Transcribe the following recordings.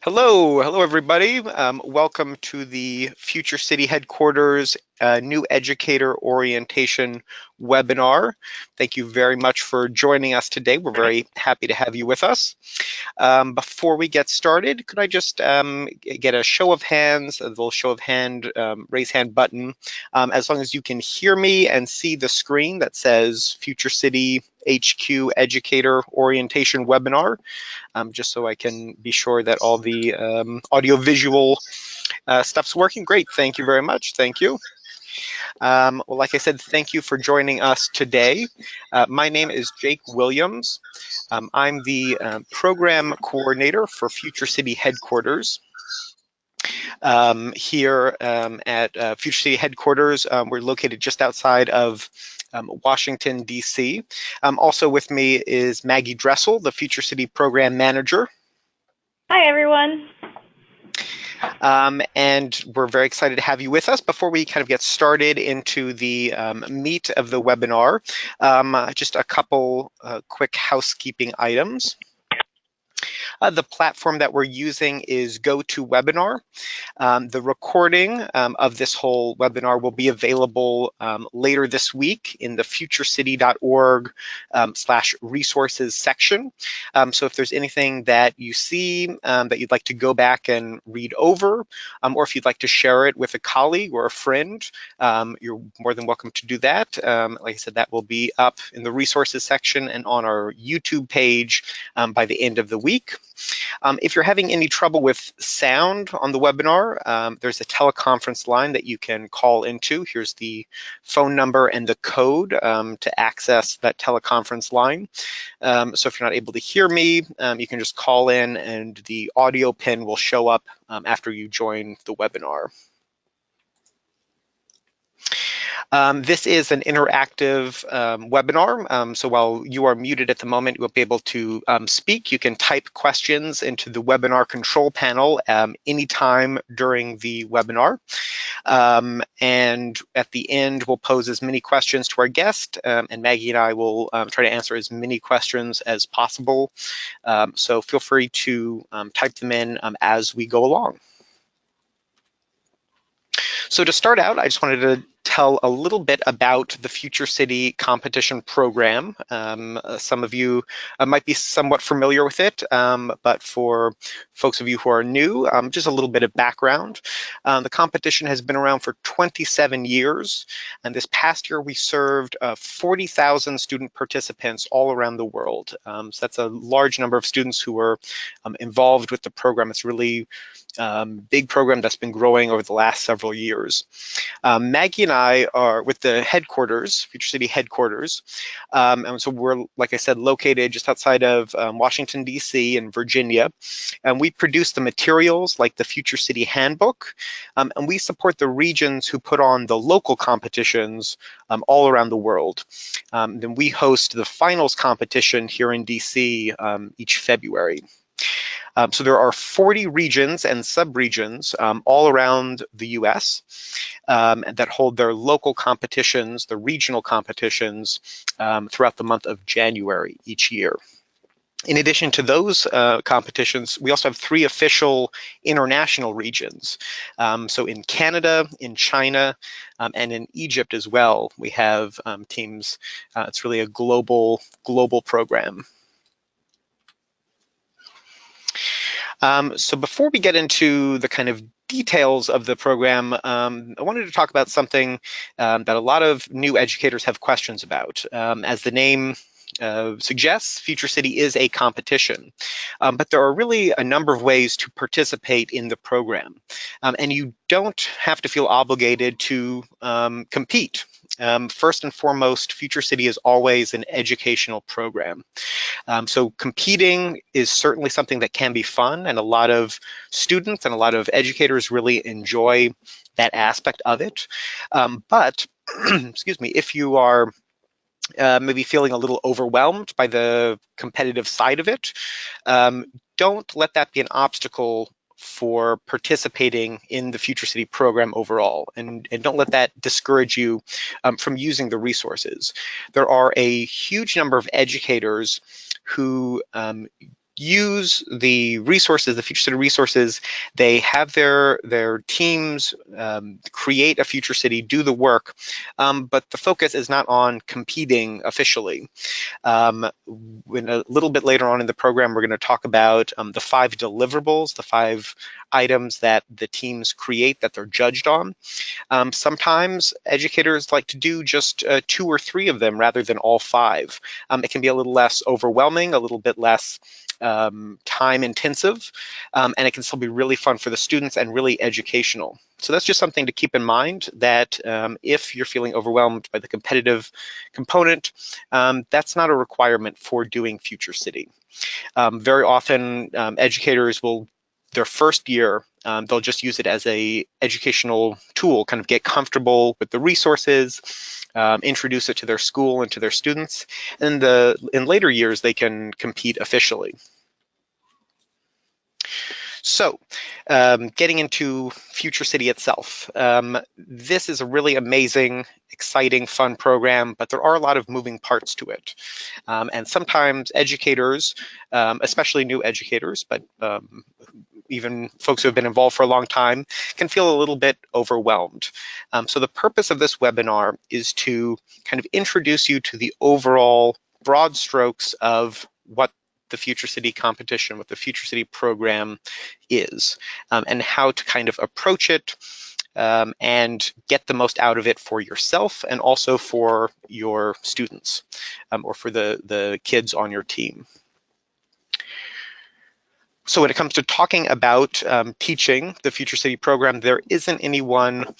Hello everybody. Welcome to the Future City Headquarters New Educator Orientation webinar. Thank you very much for joining us today. We're very happy to have you with us. Before we get started, could I just get a show of hands, a little show of hand, raise hand button, as long as you can hear me and see the screen that says Future City HQ Educator Orientation Webinar, just so I can be sure that all the audio-visual stuff's working. Great, thank you very much, thank you. Well, like I said, thank you for joining us today. My name is Jake Williams. I'm the program coordinator for Future City Headquarters. Here at Future City Headquarters, we're located just outside of Washington, D.C. Also with me is Maggie Dressel, the Future City Program Manager. Hi, everyone. And we're very excited to have you with us. Before we kind of get started into the meat of the webinar, just a couple quick housekeeping items. The platform that we're using is GoToWebinar. The recording of this whole webinar will be available later this week in the futurecity.org/resources section. So if there's anything that you see that you'd like to go back and read over, or if you'd like to share it with a colleague or a friend, you're more than welcome to do that. Like I said, that will be up in the resources section and on our YouTube page by the end of the week. If you're having any trouble with sound on the webinar, there's a teleconference line that you can call into. Here's the phone number and the code to access that teleconference line. So if you're not able to hear me, you can just call in and the audio pin will show up after you join the webinar. This is an interactive webinar, so while you are muted at the moment, you will be able to speak. You can type questions into the webinar control panel anytime during the webinar. And at the end, we'll pose as many questions to our guest, and Maggie and I will try to answer as many questions as possible. So feel free to type them in as we go along. So to start out, I just wanted to tell a little bit about the Future City competition program. Some of you might be somewhat familiar with it, but for folks of you who are new, just a little bit of background. The competition has been around for 27 years, and this past year we served 40,000 student participants all around the world. So that's a large number of students who were involved with the program. It's really big program that's been growing over the last several years. Maggie and I are with the headquarters, Future City headquarters, and so we're, like I said, located just outside of Washington, D.C. in Virginia, and we produce the materials like the Future City Handbook, and we support the regions who put on the local competitions all around the world. Then we host the finals competition here in D.C. Each February. So there are 40 regions and sub-regions all around the US that hold their local competitions, the regional competitions, throughout the month of January each year. In addition to those competitions, we also have 3 official international regions. So in Canada, in China, and in Egypt as well, we have teams. It's really a global program. So before we get into the kind of details of the program, I wanted to talk about something that a lot of new educators have questions about. As the name suggests, Future City is a competition, but there are really a number of ways to participate in the program, and you don't have to feel obligated to compete. First and foremost, Future City is always an educational program. So competing is certainly something that can be fun, and a lot of students and a lot of educators really enjoy that aspect of it. But excuse me, if you are maybe feeling a little overwhelmed by the competitive side of it, don't let that be an obstacle for participating in the Future City program overall, and don't let that discourage you from using the resources. There are a huge number of educators who use the resources, the Future City resources. They have their teams create a Future City, do the work, but the focus is not on competing officially. When a little bit later on in the program, we're going to talk about the 5 deliverables, the 5 items that the teams create that they're judged on. Sometimes educators like to do just 2 or 3 of them rather than all 5. It can be a little less overwhelming, a little bit less time intensive, and it can still be really fun for the students and really educational. So that's just something to keep in mind, that if you're feeling overwhelmed by the competitive component, that's not a requirement for doing Future City. Very often educators will, their first year, they'll just use it as a educational tool, kind of get comfortable with the resources, introduce it to their school and to their students. And in later years, they can compete officially. So, getting into Future City itself. This is a really amazing, exciting, fun program, but there are a lot of moving parts to it. And sometimes educators, especially new educators, but even folks who have been involved for a long time, can feel a little bit overwhelmed. So the purpose of this webinar is to kind of introduce you to the overall broad strokes of what the Future City competition, what the Future City program is, and how to kind of approach it and get the most out of it for yourself and also for your students or for the kids on your team. So when it comes to talking about teaching the Future City program, there isn't anyone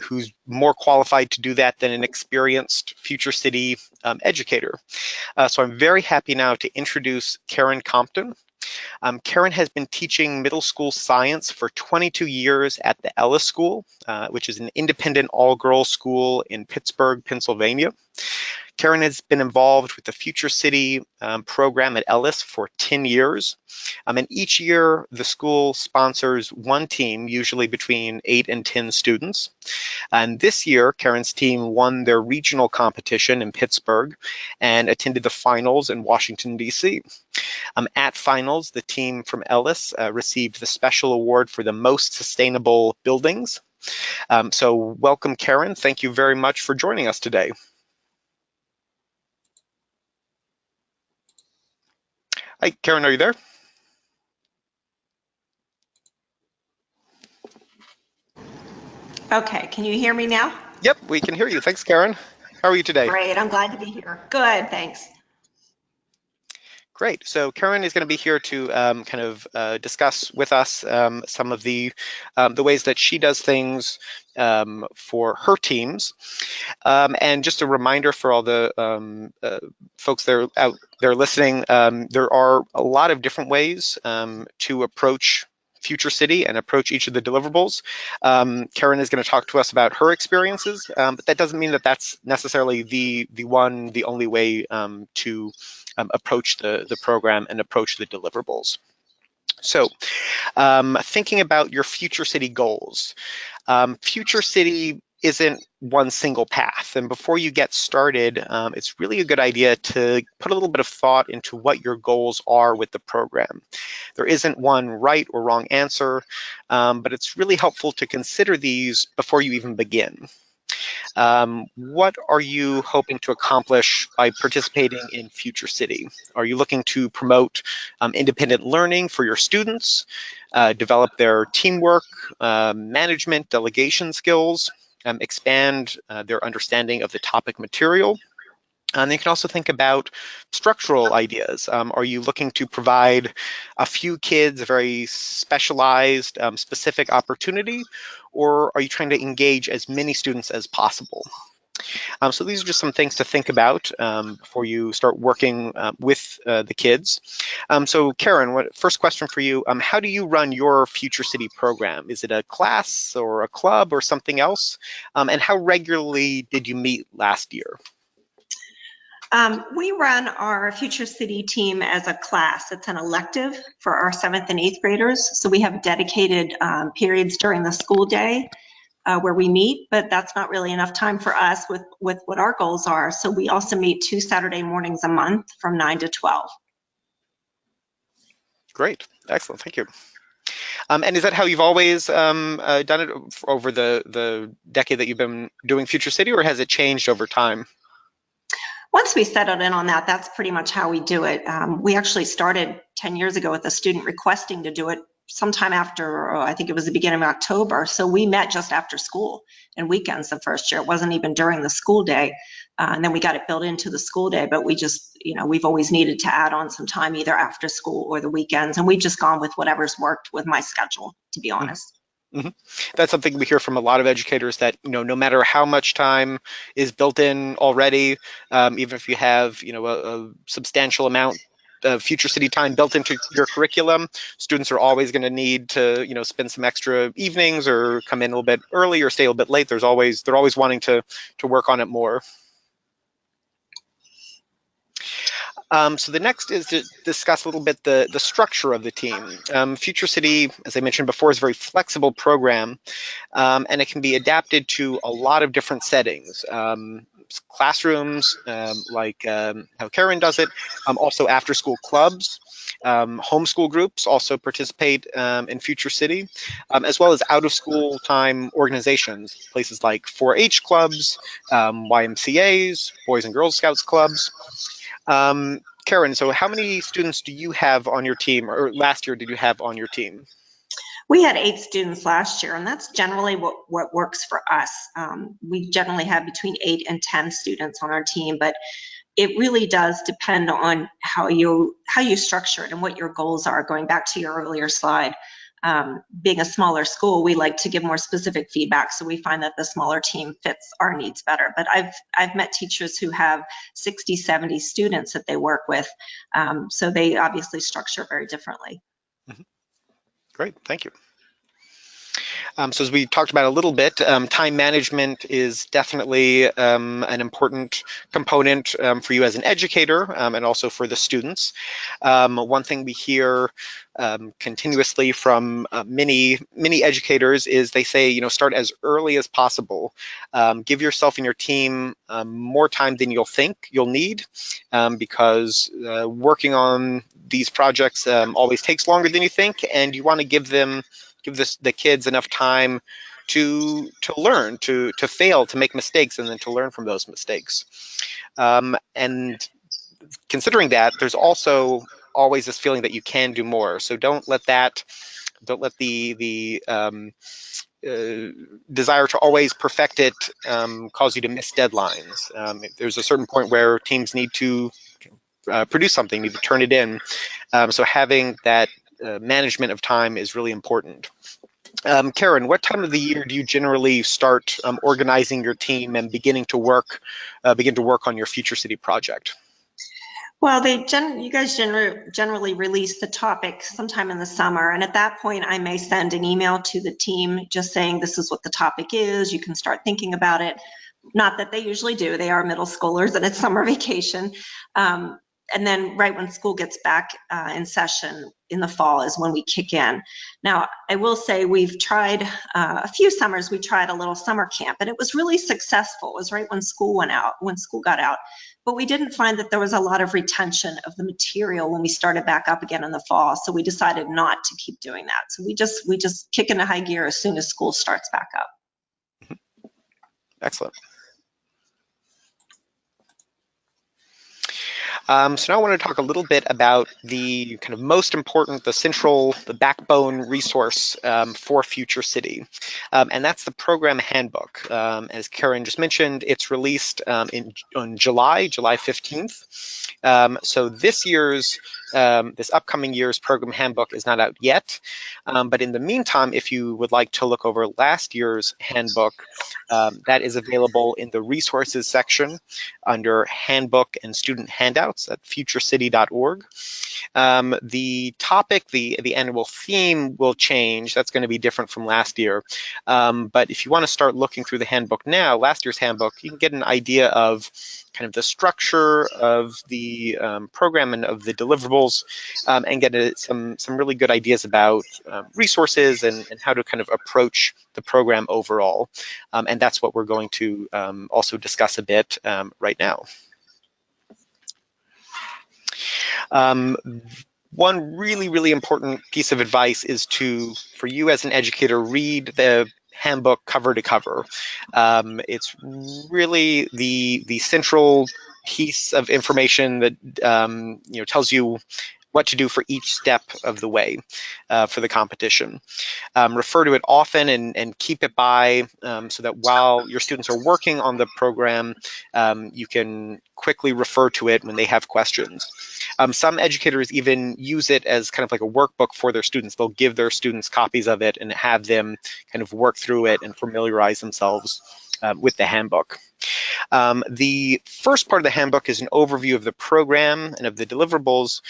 who's more qualified to do that than an experienced Future City educator. So I'm very happy now to introduce Karen Compton. Karen has been teaching middle school science for 22 years at the Ellis School, which is an independent all-girls school in Pittsburgh, Pennsylvania. Karen has been involved with the Future City program at Ellis for 10 years. And each year, the school sponsors one team, usually between 8 and 10 students. And this year, Karen's team won their regional competition in Pittsburgh and attended the finals in Washington, D.C. At finals, the team from Ellis received the special award for the most sustainable buildings. So welcome, Karen. Thank you very much for joining us today. Hi, Karen, are you there? Okay, can you hear me now? Yep, we can hear you. Thanks, Karen. How are you today? Great, I'm glad to be here. Good, thanks. Great. So Karen is going to be here to kind of discuss with us some of the ways that she does things for her teams. And just a reminder for all the folks that are out there listening, there are a lot of different ways to approach Future City and approach each of the deliverables. Karen is going to talk to us about her experiences, but that doesn't mean that that's necessarily the only way to approach the program and approach the deliverables. So thinking about your Future City goals. Future City isn't one single path. And before you get started, it's really a good idea to put a little bit of thought into what your goals are with the program. There isn't one right or wrong answer, but it's really helpful to consider these before you even begin. What are you hoping to accomplish by participating in Future City? Are you looking to promote independent learning for your students, develop their teamwork, management, delegation skills, expand their understanding of the topic material? And you can also think about structural ideas. Are you looking to provide a few kids a very specialized, specific opportunity, or are you trying to engage as many students as possible? So these are just some things to think about before you start working with the kids. So Karen, first question for you, how do you run your Future City program? Is it a class or a club or something else? And how regularly did you meet last year? We run our Future City team as a class. It's an elective for our 7th and 8th graders. So we have dedicated periods during the school day where we meet, but that's not really enough time for us with what our goals are. So we also meet 2 Saturday mornings a month from 9 to 12. Great, excellent, thank you. And is that how you've always done it over the decade that you've been doing Future City, or has it changed over time? Once we settled in on that, that's pretty much how we do it. We actually started 10 years ago with a student requesting to do it sometime after, I think it was the beginning of October. So we met just after school and weekends the first year. It wasn't even during the school day. And then we got it built into the school day, but we just, we've always needed to add on some time either after school or the weekends. And we've just gone with whatever's worked with my schedule, to be honest. Mm-hmm. That's something we hear from a lot of educators, that no matter how much time is built in already, even if you have a substantial amount of Future City time built into your curriculum, students are always going to need to spend some extra evenings or come in a little bit early or stay a little bit late. They're always wanting to work on it more. So the next is to discuss a little bit the structure of the team. Future City, as I mentioned before, is a very flexible program, and it can be adapted to a lot of different settings. Classrooms, like how Karen does it, also after-school clubs, homeschool groups also participate in Future City, as well as out-of-school time organizations, places like 4-H clubs, YMCAs, Boys and Girls Scouts clubs. Karen, so how many students do you have on your team, or last year did you have on your team? We had 8 students last year, and that's generally what works for us. We generally have between 8 and 10 students on our team, but it really does depend on how you structure it and what your goals are. Going back to your earlier slide, being a smaller school, we like to give more specific feedback, so we find that the smaller team fits our needs better. But I've met teachers who have 60, 70 students that they work with, so they obviously structure very differently. Mm-hmm. Great, thank you. So as we talked about a little bit, time management is definitely an important component for you as an educator, and also for the students. One thing we hear continuously from many educators is they say, start as early as possible. Give yourself and your team more time than you'll think you'll need, because working on these projects always takes longer than you think, and you want to give the kids enough time to learn, to fail, to make mistakes, and then to learn from those mistakes. And considering that, there's also always this feeling that you can do more. So don't let the desire to always perfect it cause you to miss deadlines. There's a certain point where teams need to produce something, need to turn it in. So having that management of time is really important. Karen, what time of the year do you generally start organizing your team and begin to work on your Future City project? Well, you guys generally release the topic sometime in the summer, and at that point I may send an email to the team just saying this is what the topic is, you can start thinking about it. Not that they usually do, they are middle schoolers and it's summer vacation. And then right when school gets back in session in the fall is when we kick in. Now, I will say we've tried a few summers, we tried a little summer camp, and it was really successful. It was right when school got out. But we didn't find that there was a lot of retention of the material when we started back up again in the fall. So we decided not to keep doing that. So we just kick into high gear as soon as school starts back up. Excellent. So now I want to talk a little bit about the kind of most important, the backbone resource for Future City, and that's the Program Handbook. As Karen just mentioned, it's released on July 15th. So this upcoming year's Program Handbook is not out yet, but in the meantime, if you would like to look over last year's handbook, that is available in the resources section under Handbook and Student Handouts at futurecity.org. The topic, the annual theme will change. That's going to be different from last year. But if you want to start looking through the handbook now, last year's handbook, you can get an idea of kind of the structure of the program and of the deliverables, and get some really good ideas about resources and how to kind of approach the program overall. And that's what we're going to also discuss a bit right now. One really, really important piece of advice is for you as an educator, read the handbook cover to cover. It's really the central piece of information that tells you what to do for each step of the way for the competition. Refer to it often and keep it by so that while your students are working on the program, you can quickly refer to it when they have questions. Some educators even use it as kind of like a workbook for their students. They'll give their students copies of it and have them kind of work through it and familiarize themselves with the handbook. The first part of the handbook is an overview of the program and of the deliverables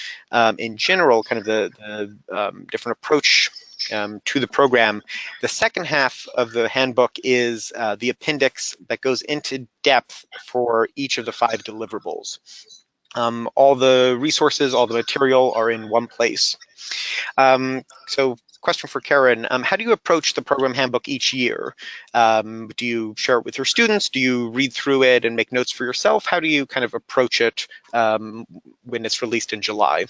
in general, kind of the different approach to the program. The second half of the handbook is the appendix that goes into depth for each of the 5 deliverables. All the resources, all the material are in one place. So question for Karen, how do you approach the program handbook each year? Do you share it with your students? Do you read through it and make notes for yourself? How do you kind of approach it when it's released in July?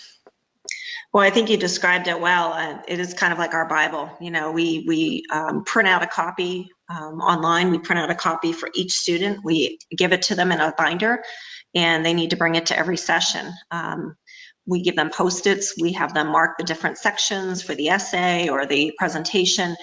Well, I think you described it well. It is kind of like our Bible. You know, we print out a copy online. We print out a copy for each student. We give it to them in a binder, and they need to bring it to every session. We give them Post-its. We have them mark the different sections for the essay or the presentation,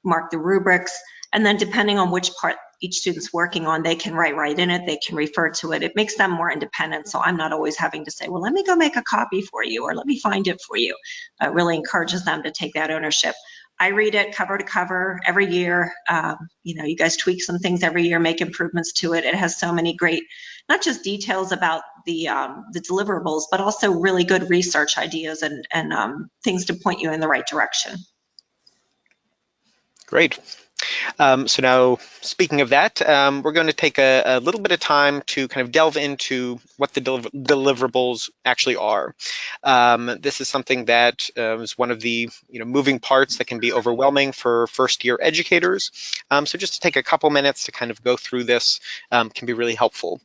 mark the rubrics, and then depending on which part each student's working on, they can write right in it, they can refer to it. It makes them more independent, so I'm not always having to say, well, let me go make a copy for you, or let me find it for you. It really encourages them to take that ownership. I read it cover to cover every year. You guys tweak some things every year, make improvements to it. It has so many great, not just details about the deliverables, but also really good research ideas and things to point you in the right direction. Great. So now, speaking of that, we're going to take a little bit of time to kind of delve into what the deliverables actually are. This is something that is one of the moving parts that can be overwhelming for first-year educators. So just to take a couple minutes to kind of go through this can be really helpful.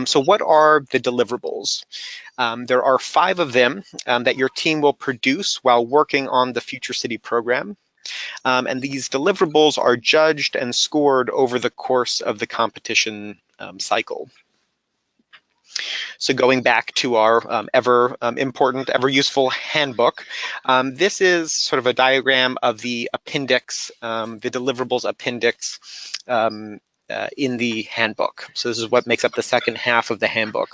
So what are the deliverables? There are 5 of them that your team will produce while working on the Future City program. And these deliverables are judged and scored over the course of the competition cycle. So going back to our ever important, ever useful handbook, this is sort of a diagram of the appendix, the deliverables appendix in the handbook. So this is what makes up the second half of the handbook.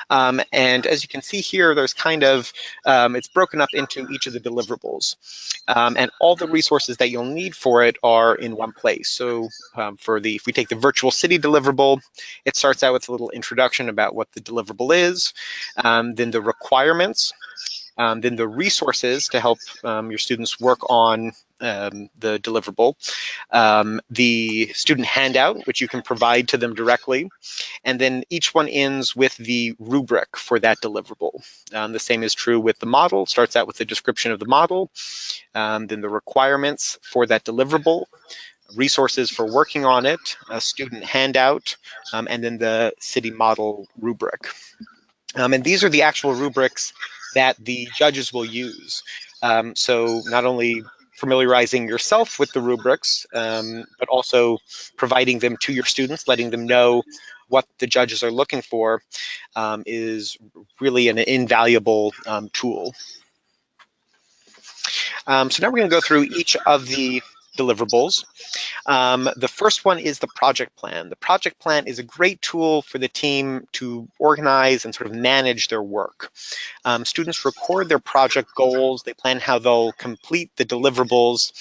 And as you can see here, there's kind of, it's broken up into each of the deliverables. And all the resources that you'll need for it are in one place. So if we take the virtual city deliverable, it starts out with a little introduction about what the deliverable is, then the requirements, then the resources to help your students work on the deliverable, the student handout, which you can provide to them directly, and then each one ends with the rubric for that deliverable. The same is true with the model. It starts out with the description of the model, then the requirements for that deliverable, resources for working on it, a student handout, and then the city model rubric. And these are the actual rubrics that the judges will use. So not only familiarizing yourself with the rubrics, but also providing them to your students, letting them know what the judges are looking for is really an invaluable tool. So now we're going to go through each of the deliverables. The first one is the project plan. The project plan is a great tool for the team to organize and sort of manage their work. Students record their project goals, they plan how they'll complete the deliverables,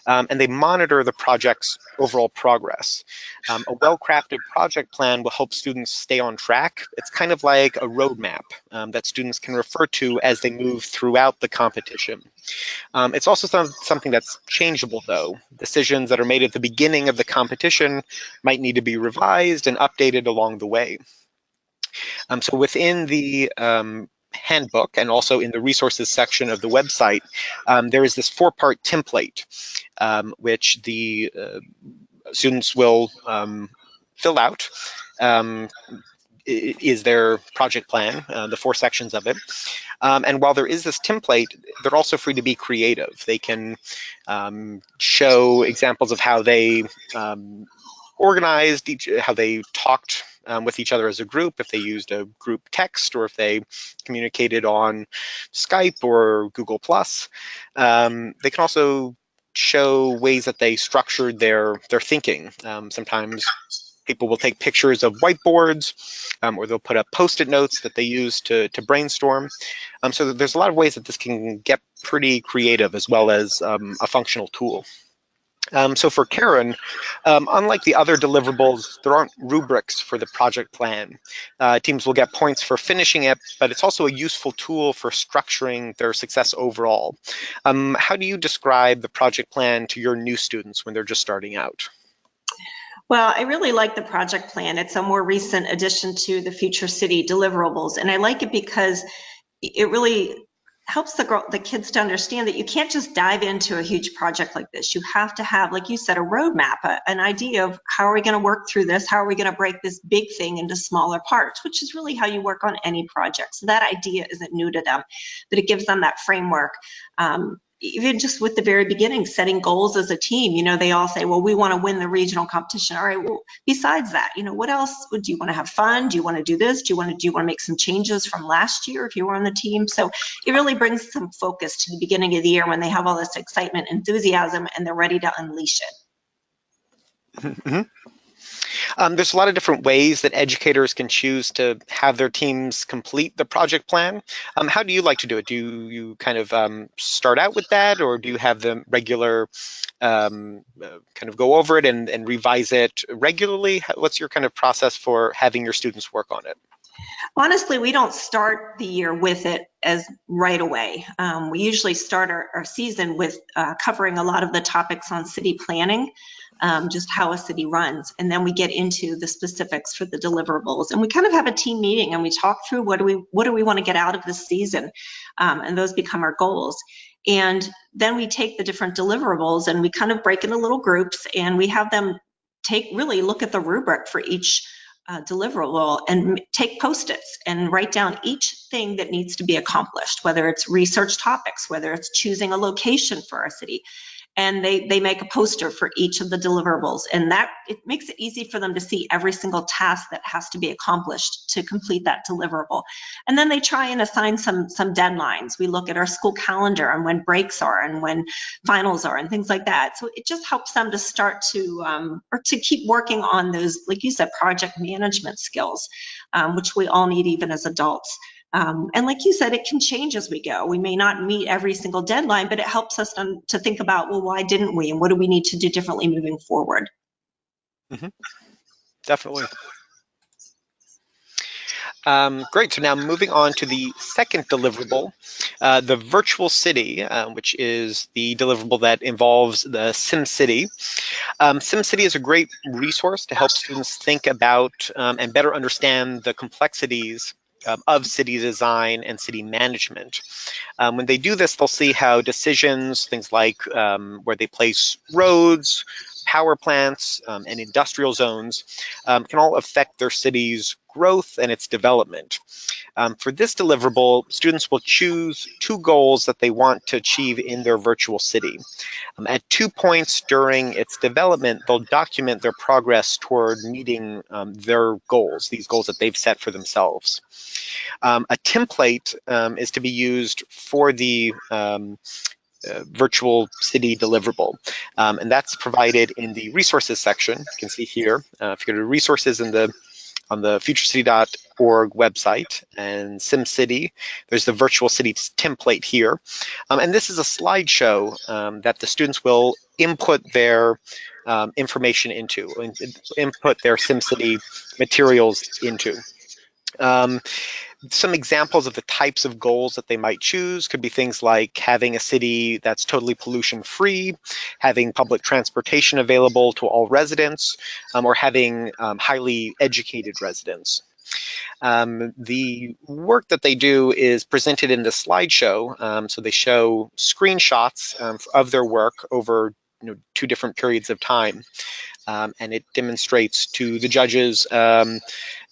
and they monitor the project's overall progress. A well-crafted project plan will help students stay on track. It's kind of like a roadmap that students can refer to as they move throughout the competition. It's also something that's changeable, though. Decisions that are made at the beginning of the competition might need to be revised and updated along the way. So within the handbook and also in the resources section of the website, there is this 4-part template, which the students will fill out. is their project plan, the 4 sections of it. And while there is this template, they're also free to be creative. They can show examples of how they organized, how they talked with each other as a group, if they used a group text or if they communicated on Skype or Google+. They can also show ways that they structured their thinking. Sometimes people will take pictures of whiteboards, or they'll put up Post-it notes that they use to brainstorm. So there's a lot of ways that this can get pretty creative as well as a functional tool. So for Karen, unlike the other deliverables, there aren't rubrics for the project plan. Teams will get points for finishing it, but it's also a useful tool for structuring their success overall. How do you describe the project plan to your new students when they're just starting out? Well, I really like the project plan. It's a more recent addition to the Future City deliverables, and I like it because it really helps the kids to understand that you can't just dive into a huge project like this. You have to have, like you said, a roadmap, an idea of how are we going to work through this? How are we going to break this big thing into smaller parts, which is really how you work on any project. So that idea isn't new to them, but it gives them that framework. Even just with the very beginning, setting goals as a team, they all say, well, we want to win the regional competition. All right, well, besides that, what else would you want to have fun? Do you want to do this? Do you want to make some changes from last year if you were on the team? So it really brings some focus to the beginning of the year when they have all this excitement, enthusiasm, and they're ready to unleash it. Mm-hmm. There's a lot of different ways that educators can choose to have their teams complete the project plan. How do you like to do it? Do you kind of start out with that, or do you have them regular kind of go over it and revise it regularly? What's your kind of process for having your students work on it? Honestly, we don't start the year with it as right away. We usually start our season with covering a lot of the topics on city planning, just how a city runs. And then we get into the specifics for the deliverables. And we kind of have a team meeting and we talk through what do we want to get out of this season? And those become our goals. And then we take the different deliverables and we kind of break into little groups and we have them really look at the rubric for each deliverable and take Post-its and write down each thing that needs to be accomplished, whether it's research topics, whether it's choosing a location for our city. And they make a poster for each of the deliverables, and that it makes it easy for them to see every single task that has to be accomplished to complete that deliverable. And then they try and assign some deadlines. We look at our school calendar and when breaks are and when finals are and things like that. So it just helps them to start to or to keep working on those, like you said, project management skills, which we all need even as adults. And like you said, it can change as we go. We may not meet every single deadline, but it helps us to think about, well, why didn't we? And what do we need to do differently moving forward? Mm-hmm. Definitely. Great, so now moving on to the second deliverable, the virtual city, which is the deliverable that involves the SimCity. SimCity is a great resource to help students think about and better understand the complexities of city design and city management. When they do this, they'll see how decisions, things like where they place roads, power plants, and industrial zones can all affect their city's growth and its development. For this deliverable, students will choose 2 goals that they want to achieve in their virtual city. At 2 points during its development, they'll document their progress toward meeting their goals, these goals that they've set for themselves. A template is to be used for the virtual city deliverable, and that's provided in the resources section. You can see here, if you go to resources on the futurecity.org website and SimCity, there's the virtual city template here. And this is a slideshow that the students will input their information into, input their SimCity materials into. Some examples of the types of goals that they might choose could be things like having a city that's totally pollution-free, having public transportation available to all residents, or having highly educated residents. The work that they do is presented in the slideshow, so they show screenshots of their work over 2 different periods of time. and it demonstrates to the judges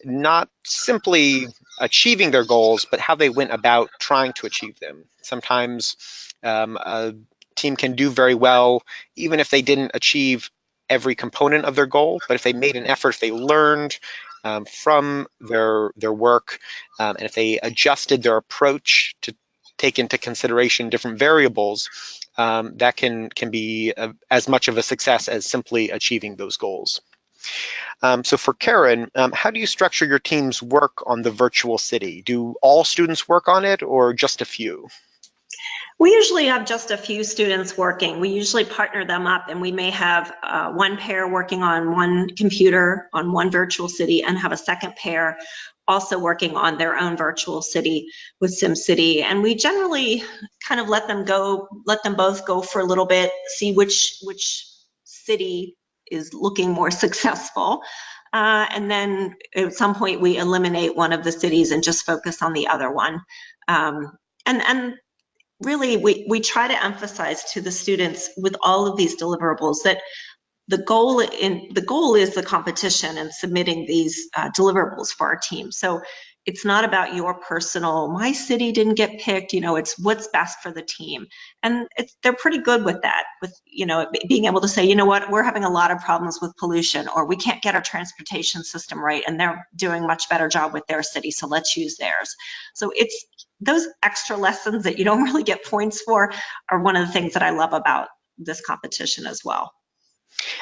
not simply achieving their goals, but how they went about trying to achieve them. Sometimes a team can do very well, even if they didn't achieve every component of their goal, but if they made an effort, if they learned from their work, and if they adjusted their approach to take into consideration different variables, that can be as much of a success as simply achieving those goals. So for Karen, how do you structure your team's work on the virtual city? Do all students work on it or just a few? We usually have just a few students working. We usually partner them up, and we may have one pair working on one computer on one virtual city and have a second pair also working on their own virtual city with SimCity. And we generally kind of let them both go for a little bit, see which city is looking more successful. And then at some point we eliminate one of the cities and just focus on the other one. And really, we try to emphasize to the students with all of these deliverables that the goal is the competition and submitting these deliverables for our team. So it's not about your personal, my city didn't get picked, it's what's best for the team. And they're pretty good with that, with, being able to say, you know what, we're having a lot of problems with pollution, or we can't get our transportation system right, and they're doing a much better job with their city, so let's use theirs. So it's those extra lessons that you don't really get points for are one of the things that I love about this competition as well.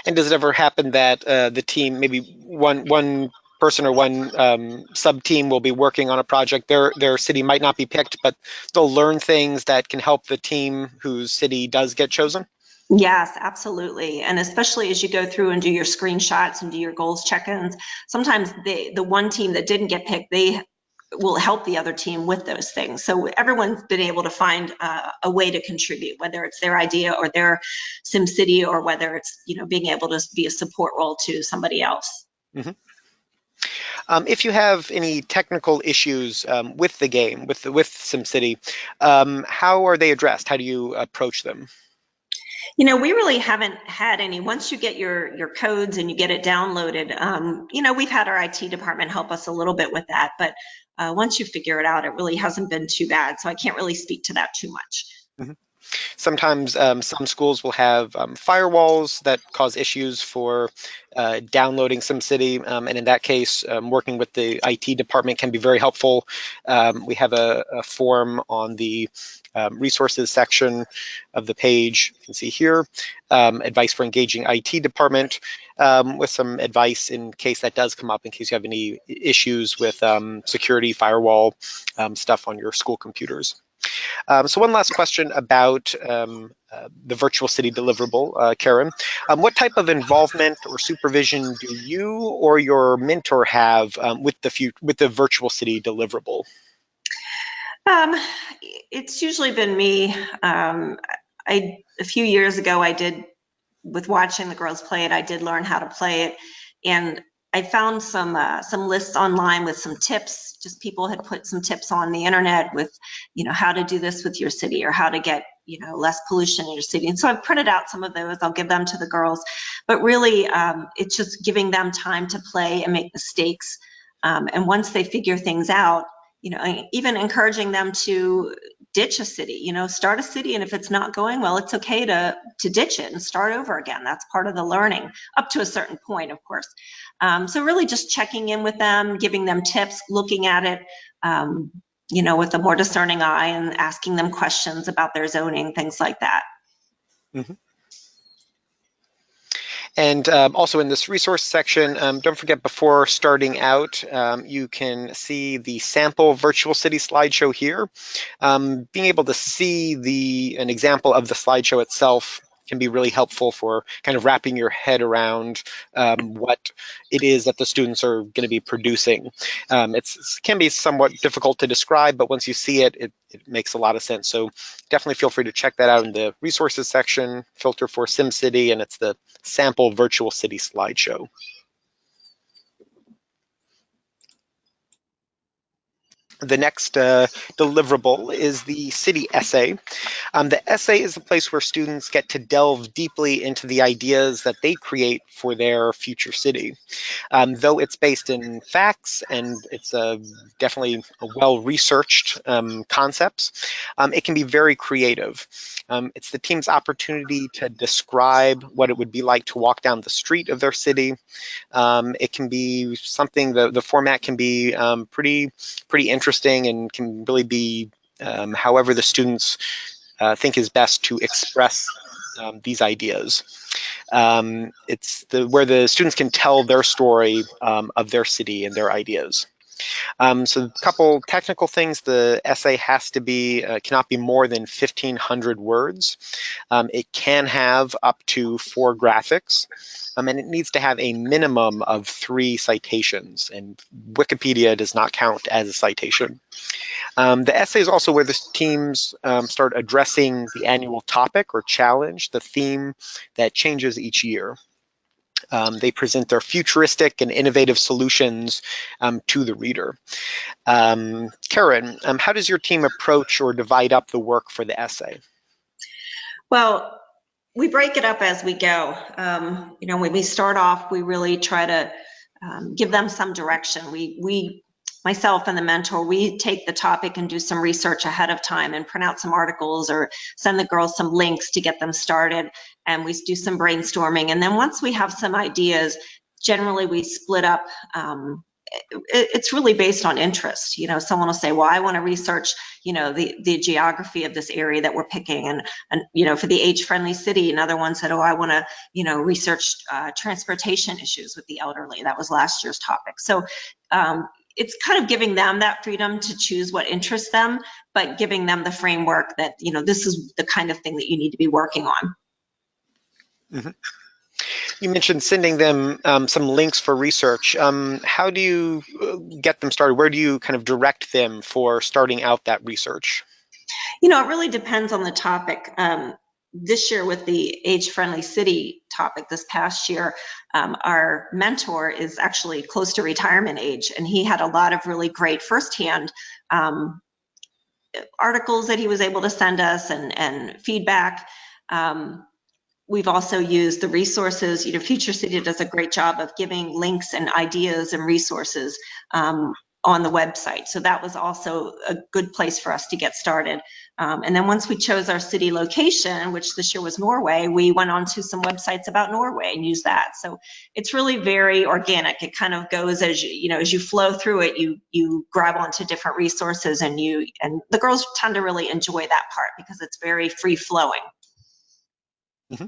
And does it ever happen that the team, maybe one person or one sub-team will be working on a project, their city might not be picked, but they'll learn things that can help the team whose city does get chosen? Yes, absolutely. And especially as you go through and do your screenshots and do your goals check-ins, sometimes the one team that didn't get picked, they will help the other team with those things. So everyone's been able to find a way to contribute, whether it's their idea or their SimCity, or whether it's being able to be a support role to somebody else. Mm-hmm. If you have any technical issues with the game, with SimCity, how are they addressed? How do you approach them? We really haven't had any. Once you get your codes and you get it downloaded, we've had our IT department help us a little bit with that, but once you figure it out, it really hasn't been too bad. So I can't really speak to that too much. Mm-hmm. Sometimes some schools will have firewalls that cause issues for downloading SimCity, and in that case, working with the IT department can be very helpful. We have a form on the resources section of the page. You can see here, advice for engaging IT department, with some advice in case that does come up, in case you have any issues with security, firewall stuff on your school computers. So one last question about the virtual city deliverable, Karen. What type of involvement or supervision do you or your mentor have with the virtual city deliverable? It's usually been me. A few years ago, I did, with watching the girls play it, I did learn how to play it, and I found some lists online with some tips. Just people had put some tips on the internet with, how to do this with your city, or how to get, less pollution in your city. And so I've printed out some of those. I'll give them to the girls. But really, it's just giving them time to play and make mistakes. And once they figure things out, even encouraging them to ditch a city, start a city, and if it's not going well, it's okay to ditch it and start over again. That's part of the learning, up to a certain point, of course. So really just checking in with them, giving them tips, looking at it, with a more discerning eye, and asking them questions about their zoning, things like that. Mm-hmm. And also in this resource section, don't forget, before starting out, you can see the sample virtual city slideshow here. Being able to see an example of the slideshow itself can be really helpful for kind of wrapping your head around what it is that the students are going to be producing. It can be somewhat difficult to describe, but once you see it, it makes a lot of sense. So definitely feel free to check that out in the resources section, filter for SimCity, and it's the sample virtual city slideshow. The next deliverable is the city essay. The essay is the place where students get to delve deeply into the ideas that they create for their future city. Though it's based in facts and it's definitely a well-researched concepts, it can be very creative. It's the team's opportunity to describe what it would be like to walk down the street of their city. It can be something, the format can be pretty interesting and can really be however the students think is best to express these ideas. It's where the students can tell their story of their city and their ideas. So a couple technical things: the essay has to be cannot be more than 1,500 words. It can have up to 4 graphics, and it needs to have a minimum of 3 citations. And Wikipedia does not count as a citation. The essay is also where the teams start addressing the annual topic or challenge, the theme that changes each year. They present their futuristic and innovative solutions to the reader. Karen, how does your team approach or divide up the work for the essay? Well, we break it up as we go. When we start off, we really try to give them some direction. Myself and the mentor, we take the topic and do some research ahead of time and print out some articles or send the girls some links to get them started. And we do some brainstorming. And then once we have some ideas, generally we split up. It's really based on interest. Someone will say, well, I want to research, the geography of this area that we're picking. And for the age-friendly city, another one said, oh, I want to, research transportation issues with the elderly. That was last year's topic. So it's kind of giving them that freedom to choose what interests them, but giving them the framework that, this is the kind of thing that you need to be working on. Mm-hmm. You mentioned sending them some links for research. How do you get them started? Where do you kind of direct them for starting out that research? It really depends on the topic. This year with the age-friendly city topic this past year, our mentor is actually close to retirement age, and he had a lot of really great firsthand articles that he was able to send us and feedback. We've also used the resources. Future City does a great job of giving links and ideas and resources on the website. So that was also a good place for us to get started. And then once we chose our city location, which this year was Norway, we went on to some websites about Norway and used that. So it's really very organic. It kind of goes as as you flow through it, you grab onto different resources, and the girls tend to really enjoy that part because it's very free flowing. Mm-hmm.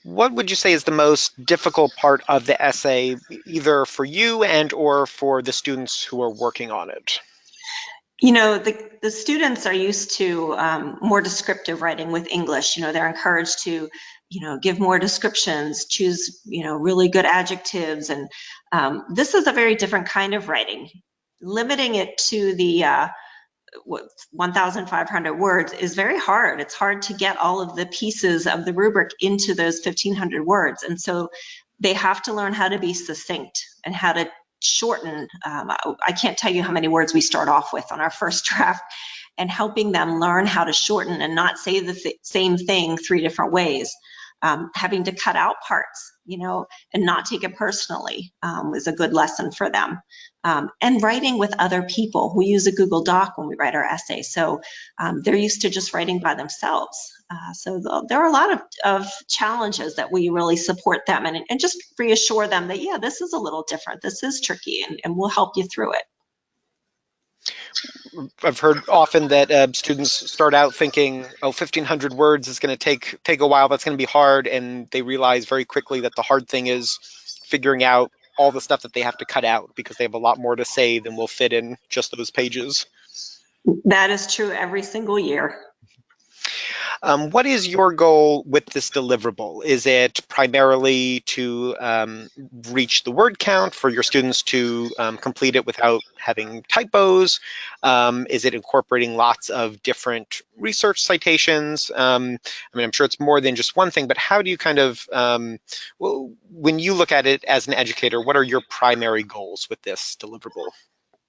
What would you say is the most difficult part of the essay, either for you and or for the students who are working on it? The students are used to more descriptive writing with English. They're encouraged to, give more descriptions, choose, really good adjectives. And this is a very different kind of writing. Limiting it to the 1,500 words is very hard. It's hard to get all of the pieces of the rubric into those 1,500 words. And so they have to learn how to be succinct and how to shorten. I can't tell you how many words we start off with on our first draft, and helping them learn how to shorten and not say the same thing 3 different ways. Having to cut out parts, and not take it personally is a good lesson for them. And writing with other people. We use a Google Doc when we write our essay, so they're used to just writing by themselves. So there are a lot of challenges that we really support them and just reassure them that, yeah, this is a little different, this is tricky, and we'll help you through it. I've heard often that students start out thinking, oh, 1,500 words is going to take a while, that's going to be hard, and they realize very quickly that the hard thing is figuring out all the stuff that they have to cut out because they have a lot more to say than will fit in just those pages. That is true every single year. What is your goal with this deliverable? Is it primarily to reach the word count for your students to complete it without having typos? Is it incorporating lots of different research citations? I'm sure it's more than just one thing, but how do you kind of, when you look at it as an educator, what are your primary goals with this deliverable?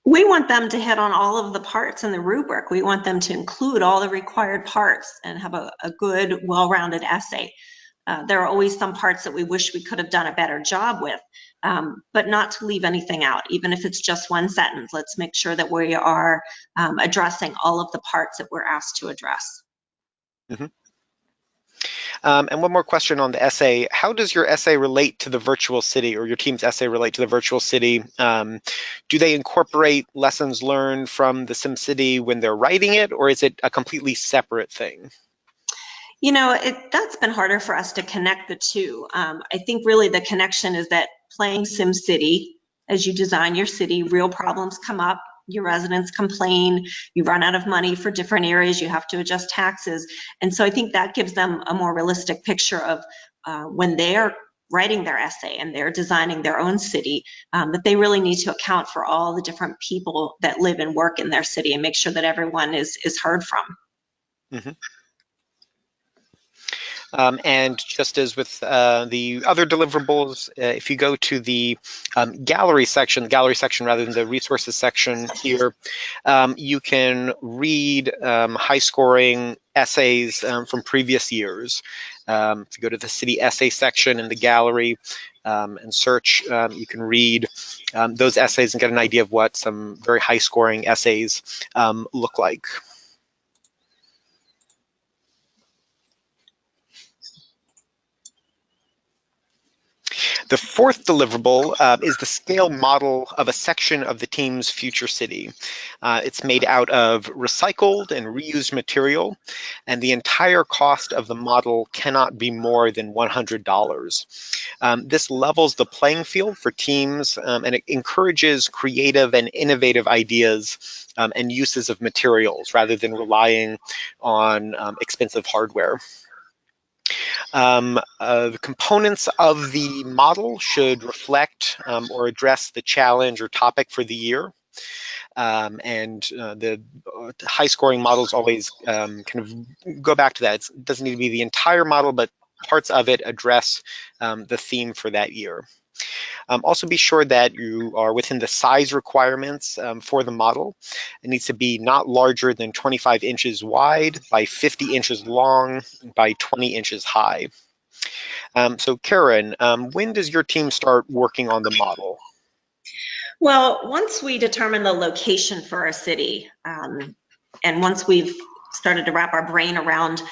We want them to hit on all of the parts in the rubric. We want them to include all the required parts and have a good, well-rounded essay. There are always some parts that we wish we could have done a better job with, but not to leave anything out. Even if it's just one sentence, let's make sure that we are addressing all of the parts that we're asked to address. Mm-hmm. And one more question on the essay. How does your essay relate to the virtual city, or your team's essay relate to the virtual city? Do they incorporate lessons learned from the SimCity when they're writing it, or is it a completely separate thing? You know, that's been harder for us to connect the two. I think really the connection is that playing SimCity, as you design your city, real problems come up, your residents complain, you run out of money for different areas, you have to adjust taxes. And so I think that gives them a more realistic picture of when they're writing their essay and they're designing their own city, that they really need to account for all the different people that live and work in their city and make sure that everyone is heard from. Mm-hmm. And just as with the other deliverables, if you go to the gallery section rather than the resources section here, you can read high-scoring essays from previous years. If you go to the city essay section in the gallery and search, you can read those essays and get an idea of what some very high-scoring essays look like. The fourth deliverable is the scale model of a section of the team's future city. It's made out of recycled and reused material, and the entire cost of the model cannot be more than $100. This levels the playing field for teams, and it encourages creative and innovative ideas and uses of materials rather than relying on expensive hardware. The components of the model should reflect or address the challenge or topic for the year. The high scoring models always kind of go back to that. It doesn't need to be the entire model, but parts of it address the theme for that year. Also be sure that you are within the size requirements for the model. It needs to be not larger than 25 inches wide by 50 inches long by 20 inches high. So Karen, when does your team start working on the model? Well, once we determine the location for our city, and once we've started to wrap our brain around,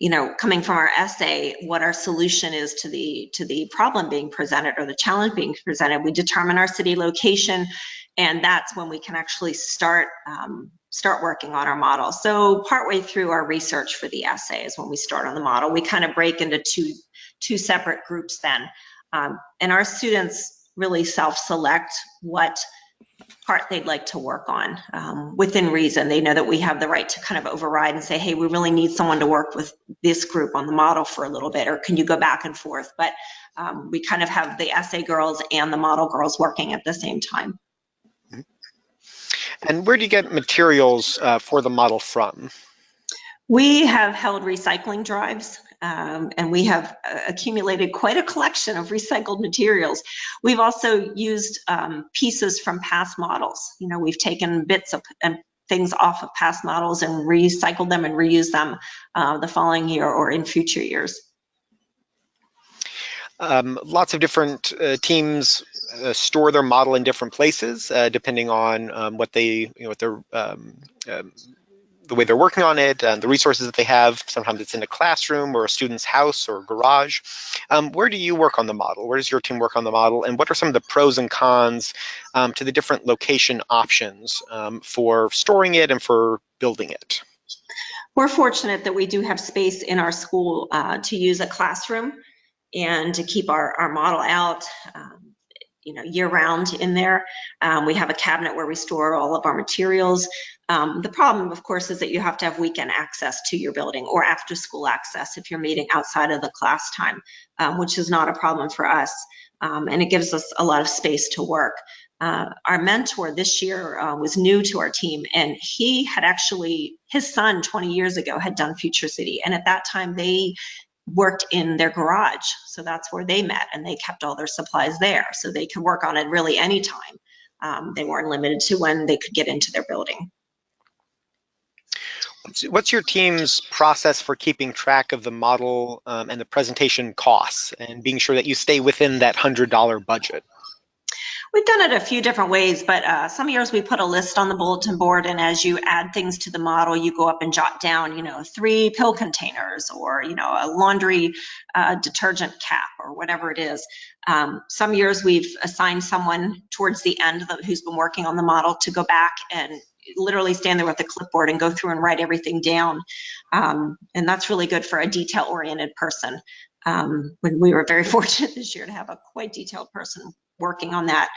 you know, coming from our essay, what our solution is to the problem being presented or the challenge being presented, we determine our city location, and that's when we can actually start working on our model. So partway through our research for the essay is when we start on the model. We kind of break into two separate groups then, and our students really self-select what part they'd like to work on within reason. They know that we have the right to kind of override and say, hey, we really need someone to work with this group on the model for a little bit, or can you go back and forth? But we kind of have the essay girls and the model girls working at the same time. And where do you get materials for the model from? We have held recycling drives, and we have accumulated quite a collection of recycled materials. We've also used pieces from past models. You know, we've taken bits of and things off of past models and recycled them and reused them the following year or in future years. Lots of different teams store their model in different places, depending on what they, you know, what their the way they're working on it and the resources that they have. Sometimes it's in a classroom or a student's house or garage. Where do you work on the model? Where does your team work on the model? And what are some of the pros and cons to the different location options for storing it and for building it? We're fortunate that we do have space in our school to use a classroom and to keep our model out, you know, year-round in there. We have a cabinet where we store all of our materials. The problem, of course, is that you have to have weekend access to your building or after-school access if you're meeting outside of the class time, which is not a problem for us, and it gives us a lot of space to work. Our mentor this year was new to our team, and he had actually, his son 20 years ago had done Future City, and at that time they worked in their garage. So that's where they met, and they kept all their supplies there. So they could work on it really anytime. They weren't limited to when they could get into their building. What's your team's process for keeping track of the model and the presentation costs and being sure that you stay within that $100 budget? We've done it a few different ways, but some years we put a list on the bulletin board, and as you add things to the model, you go up and jot down, 3 pill containers, or, a laundry detergent cap, or whatever it is. Some years we've assigned someone towards the end who's been working on the model to go back and literally stand there with a clipboard and go through and write everything down. And that's really good for a detail-oriented person. When we were very fortunate this year to have a quite detailed person working on that.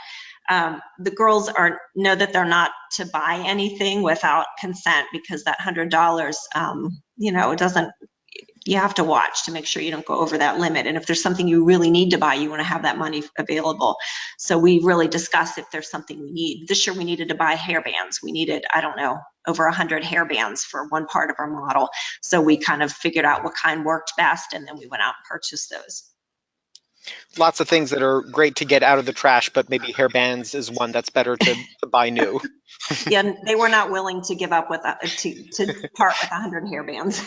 The girls know that they're not to buy anything without consent, because that $100, it doesn't, you have to watch to make sure you don't go over that limit. And if there's something you really need to buy, you want to have that money available. So we really discuss if there's something we need. This year we needed to buy hair bands. We needed, over 100 hair bands for one part of our model. So we kind of figured out what kind worked best, and then we went out and purchased those. Lots of things that are great to get out of the trash, but maybe hair bands is one that's better to buy new. Yeah, they were not willing to give up with to part with 100 hair bands.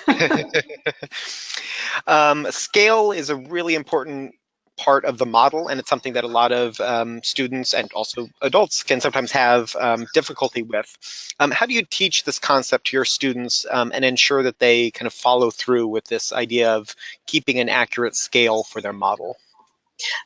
Scale is a really important part of the model, and it's something that a lot of students and also adults can sometimes have difficulty with. How do you teach this concept to your students and ensure that they kind of follow through with this idea of keeping an accurate scale for their model?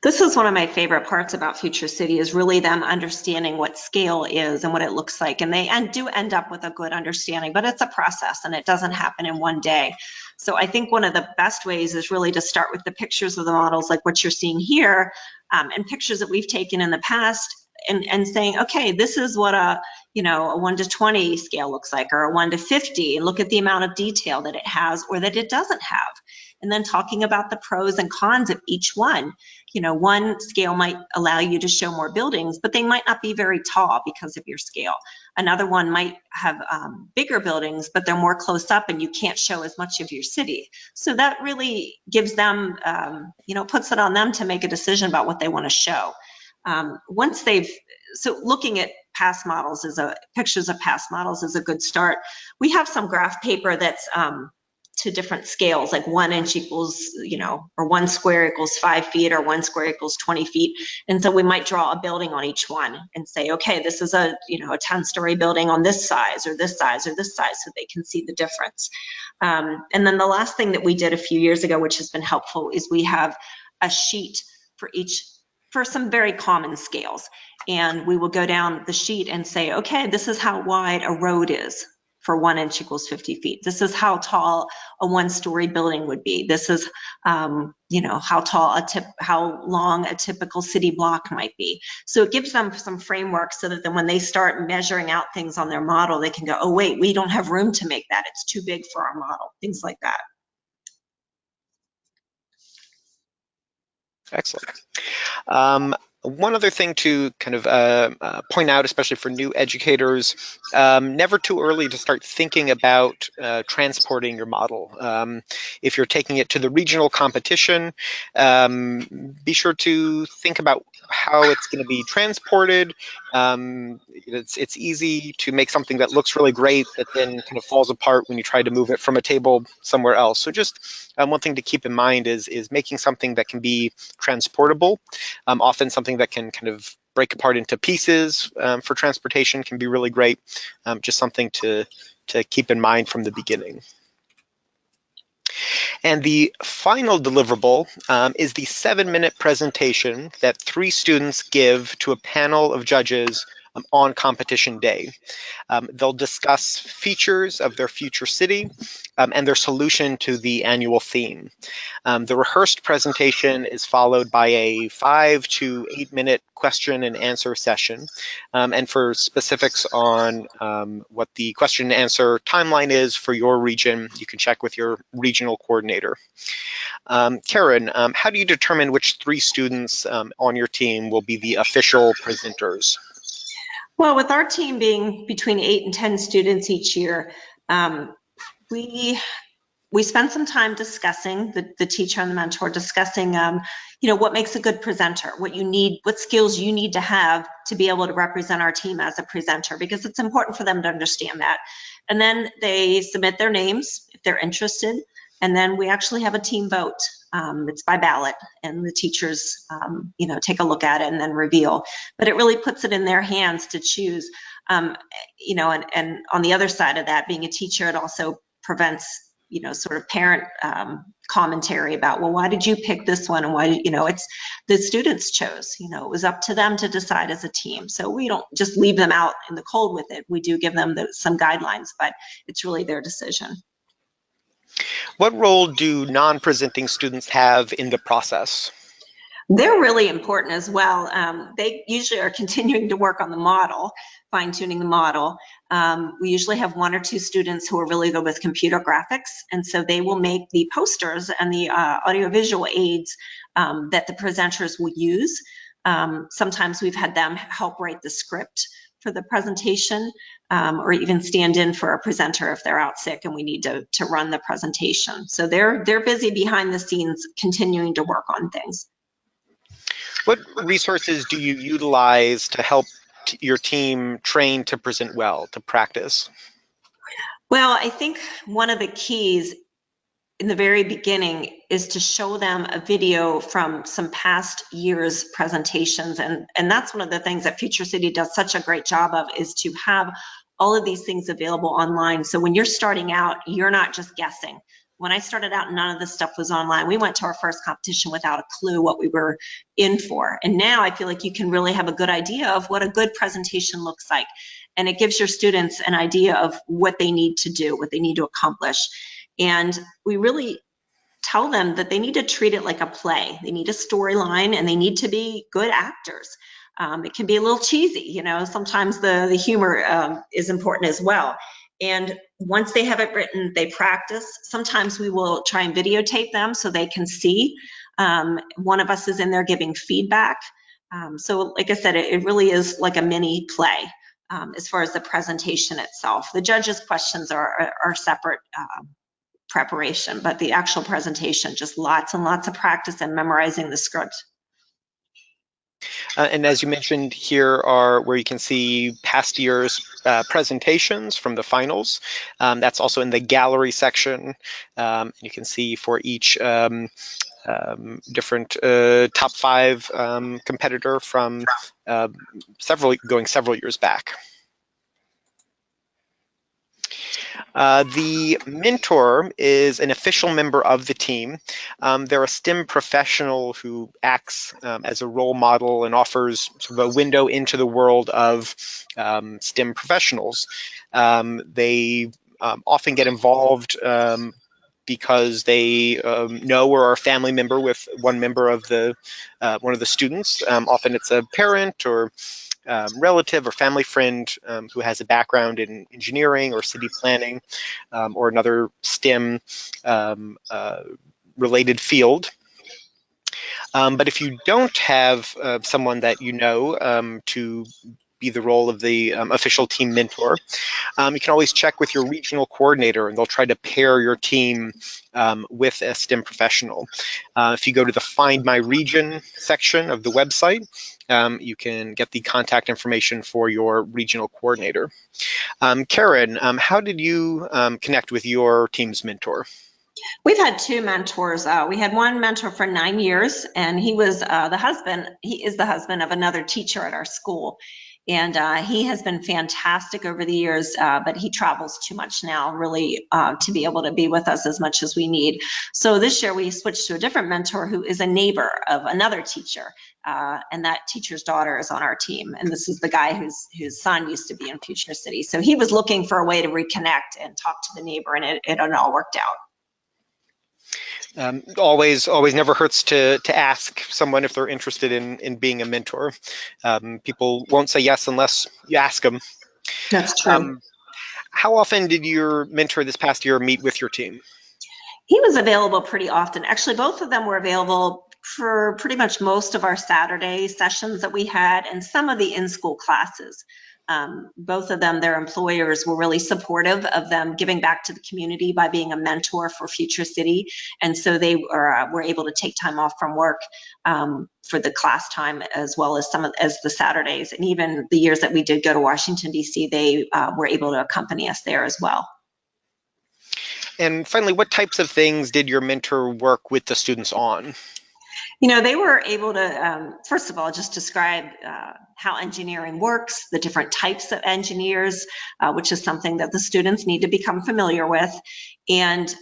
This is one of my favorite parts about Future City, is really them understanding what scale is and what it looks like. And they do end up with a good understanding, but it's a process and it doesn't happen in one day. So I think one of the best ways is really to start with the pictures of the models, like what you're seeing here, and pictures that we've taken in the past, and saying, okay, this is what a 1 to 20 scale looks like, or a 1 to 50, and look at the amount of detail that it has or that it doesn't have. And then talking about the pros and cons of each one. One scale might allow you to show more buildings, but they might not be very tall because of your scale. Another one might have bigger buildings, but they're more close up and you can't show as much of your city. So that really gives them, puts it on them to make a decision about what they want to show. So looking at past models pictures of past models is a good start. We have some graph paper that's to different scales, like 1 inch equals, or 1 square equals 5 feet, or 1 square equals 20 feet. And so we might draw a building on each one and say, okay, this is a 10-story building on this size, or this size, or this size, so they can see the difference. And then the last thing that we did a few years ago, which has been helpful, is we have a sheet for some very common scales. And we will go down the sheet and say, okay, this is how wide a road is for 1 inch equals 50 feet. This is how tall a 1-story building would be. This is, how long a typical city block might be. So it gives them some framework so that then when they start measuring out things on their model, they can go, oh wait, we don't have room to make that. It's too big for our model, things like that. Excellent. One other thing to kind of point out, especially for new educators, never too early to start thinking about transporting your model. If you're taking it to the regional competition, be sure to think about how it's going to be transported. It's easy to make something that looks really great that then kind of falls apart when you try to move it from a table somewhere else. So just one thing to keep in mind is making something that can be transportable. Often something that can kind of break apart into pieces for transportation can be really great. Just something to keep in mind from the beginning. And the final deliverable is the 7-minute presentation that 3 students give to a panel of judges on competition day. They'll discuss features of their future city and their solution to the annual theme. The rehearsed presentation is followed by a 5 to 8 minute question and answer session. And for specifics on what the question and answer timeline is for your region, you can check with your regional coordinator. Karen, how do you determine which 3 students on your team will be the official presenters? Well, with our team being between 8 and 10 students each year, we we spend some time discussing, the teacher and the mentor discussing, what makes a good presenter, what you need, what skills you need to have to be able to represent our team as a presenter, because it's important for them to understand that. And then they submit their names if they're interested, and then we actually have a team vote. It's by ballot, and the teachers, take a look at it and then reveal. But it really puts it in their hands to choose. And on the other side of that, being a teacher, it also prevents sort of parent commentary about, well, why did you pick this one? And why did, it's the students chose, it was up to them to decide as a team. So we don't just leave them out in the cold with it. We do give them some guidelines, but it's really their decision. What role do non-presenting students have in the process? They're really important as well. They usually are continuing to work on the model, fine-tuning the model. We usually have 1 or 2 students who are really good with computer graphics, and so they will make the posters and the audiovisual aids that the presenters will use. Sometimes we've had them help write the script for the presentation, or even stand in for a presenter if they're out sick and we need to run the presentation. So they're busy behind the scenes continuing to work on things. What resources do you utilize to help your team train to present well, to practice? Well, I think one of the keys in the very beginning is to show them a video from some past years' presentations. And that's one of the things that Future City does such a great job of, is to have all of these things available online. So when you're starting out, you're not just guessing. When I started out, none of this stuff was online. We went to our first competition without a clue what we were in for. And now I feel like you can really have a good idea of what a good presentation looks like. And it gives your students an idea of what they need to do, what they need to accomplish. And we really tell them that they need to treat it like a play. They need a storyline, and they need to be good actors. It can be a little cheesy, sometimes the humor is important as well. And once they have it written, they practice. Sometimes we will try and videotape them so they can see. One of us is in there giving feedback. So like I said, it really is like a mini play as far as the presentation itself. The judges' questions are separate preparation, but the actual presentation, just lots and lots of practice and memorizing the script. And as you mentioned, here are where you can see past year's presentations from the finals. That's also in the gallery section. You can see for each different top 5 competitor from several years back. The mentor is an official member of the team. They're a STEM professional who acts as a role model and offers sort of a window into the world of STEM professionals. They often get involved because they know or are a family member with one of the students. Often it's a parent or relative or family friend who has a background in engineering or city planning or another STEM related field. But if you don't have someone that you know to be the role of the official team mentor, you can always check with your regional coordinator, and they'll try to pair your team with a STEM professional. If you go to the Find My Region section of the website, you can get the contact information for your regional coordinator. Karen, how did you connect with your team's mentor? We've had 2 mentors. We had one mentor for 9 years, and he is the husband of another teacher at our school. And he has been fantastic over the years, but he travels too much now, really, to be able to be with us as much as we need. So this year we switched to a different mentor who is a neighbor of another teacher, and that teacher's daughter is on our team. And this is the guy whose son used to be in Future City. So he was looking for a way to reconnect and talk to the neighbor, and it all worked out. Always never hurts to ask someone if they're interested in being a mentor. People won't say yes unless you ask them. That's true. How often did your mentor this past year meet with your team? He was available pretty often. Actually, both of them were available for pretty much most of our Saturday sessions that we had, and some of the in-school classes. Both of them, their employers were really supportive of them giving back to the community by being a mentor for Future City. And so they were able to take time off from work for the class time, as well as as the Saturdays. And even the years that we did go to Washington, D.C., they were able to accompany us there as well. And finally, what types of things did your mentor work with the students on? You know, they were able to, first of all, just describe how engineering works, the different types of engineers, which is something that the students need to become familiar with. And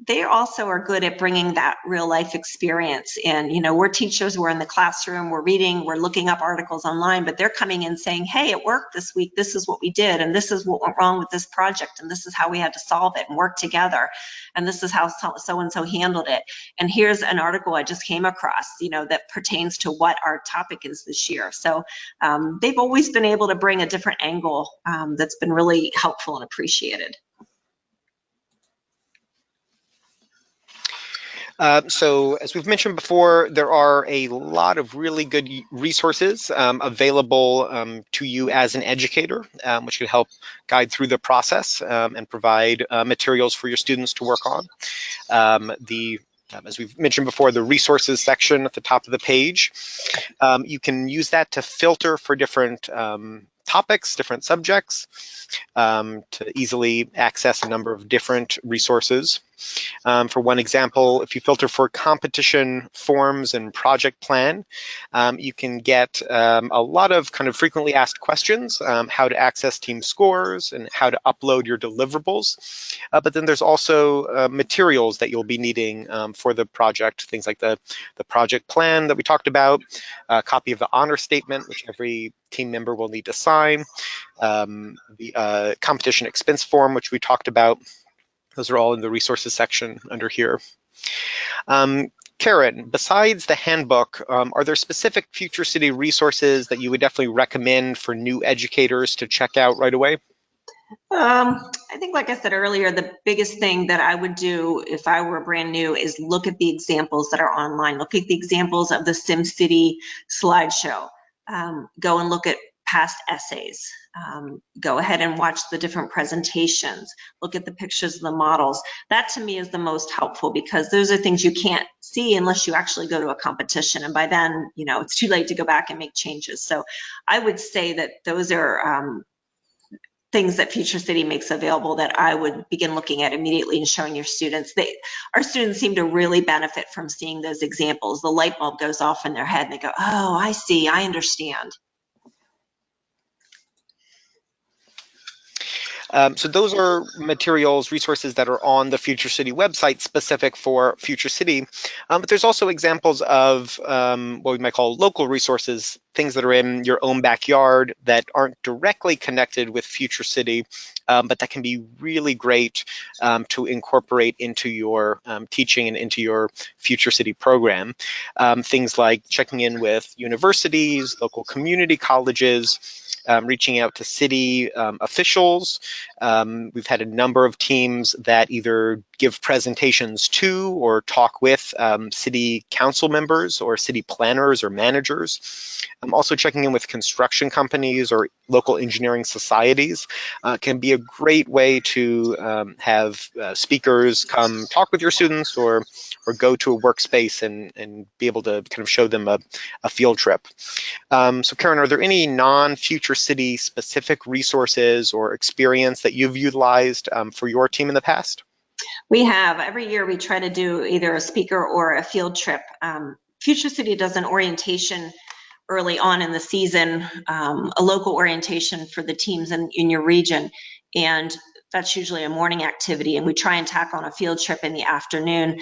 they also are good at bringing that real life experience in. You know, we're teachers, we're in the classroom, we're reading, we're looking up articles online, but they're coming in saying, hey, it worked this week, this is what we did, and this is what went wrong with this project, and this is how we had to solve it and work together, and this is how so-and-so handled it. And here's an article I just came across, you know, that pertains to what our topic is this year. So they've always been able to bring a different angle that's been really helpful and appreciated. So as we've mentioned before, there are a lot of really good resources available to you as an educator, which can help guide through the process and provide materials for your students to work on. As we've mentioned before, the resources section at the top of the page, you can use that to filter for different topics, different subjects, to easily access a number of different resources. For one example, if you filter for competition forms and project plan, you can get a lot of kind of frequently asked questions, how to access team scores and how to upload your deliverables. But then there's also materials that you'll be needing for the project, things like the project plan that we talked about, a copy of the honor statement, which every team member will need to sign, the competition expense form, which we talked about. Those are all in the resources section under here. Karen, besides the handbook, are there specific Future City resources that you would definitely recommend for new educators to check out right away? I think, like I said earlier, the biggest thing that I would do if I were brand new is look at the examples that are online. Look at the examples of the SimCity slideshow. Go and look at past essays. Go ahead and watch the different presentations. Look at the pictures of the models. That to me is the most helpful, because those are things you can't see unless you actually go to a competition. And by then, you know, it's too late to go back and make changes. So I would say that those are things that Future City makes available that I would begin looking at immediately and showing your students. Our students seem to really benefit from seeing those examples. The light bulb goes off in their head and they go, oh, I see, I understand. So those are materials, resources that are on the Future City website specific for Future City. But there's also examples of what we might call local resources, things that are in your own backyard that aren't directly connected with Future City, but that can be really great to incorporate into your teaching and into your Future City program. Things like checking in with universities, local community colleges, reaching out to city officials. We've had a number of teams that either give presentations to or talk with city council members or city planners or managers. Also checking in with construction companies or local engineering societies can be a great way to have speakers come talk with your students or go to a workspace and be able to kind of show them a field trip. So Karen, are there any non-Future City specific resources or experience that you've utilized for your team in the past? We have. Every year we try to do either a speaker or a field trip. Future City does an orientation early on in the season, a local orientation for the teams in your region. And that's usually a morning activity, and we try and tack on a field trip in the afternoon.